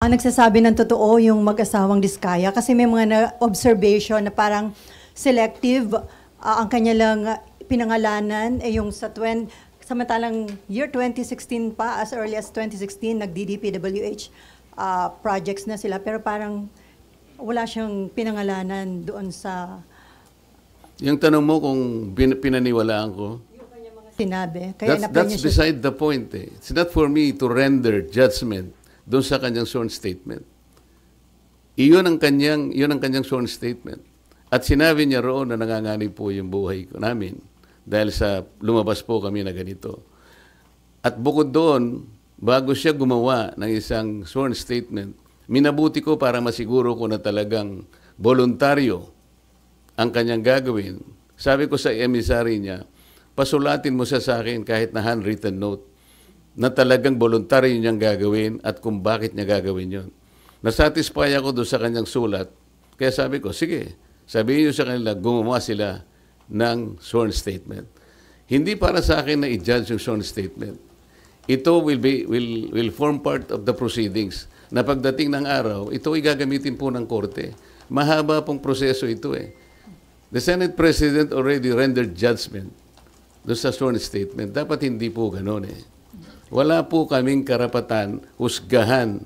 nagsasabi ng totoo yung mag-asawang Diskaya kasi may mga observation na parang selective ang kanya lang pinangalanan yung samantalang year 2016 pa, as early as 2016 nag-DDPWH projects na sila pero parang wala siyang pinangalanan doon sa Yung tanong mo kung pinaniwalaan ko, sinabi. Kaya that's beside the point. It's not for me to render judgment doon sa kanyang sworn statement. Iyon ang kanyang sworn statement. At sinabi niya roon na nanganganib po yung buhay ko namin dahil sa lumabas po kami na ganito. At bukod doon, bago siya gumawa ng isang sworn statement, minabuti ko para masiguro ko na talagang voluntaryo ang kanyang gagawin. Sabi ko sa emissary niya, pasulatin mo siya sa akin kahit na handwritten note na talagang voluntaryo niyang gagawin at kung bakit niya gagawin yon. Nasatisfy ako doon sa kanyang sulat. Kaya sabi ko, sige, sabihin niyo sa kanila, gumawa sila ng sworn statement. Hindi para sa akin na i-judge yung sworn statement. Ito will form part of the proceedings na pagdating ng araw, ito ay gagamitin po ng korte. Mahaba pong proseso ito eh. The Senate President already rendered judgment doon sa sworn statement. Dapat hindi po gano'n eh. Wala po kaming karapatan husgahan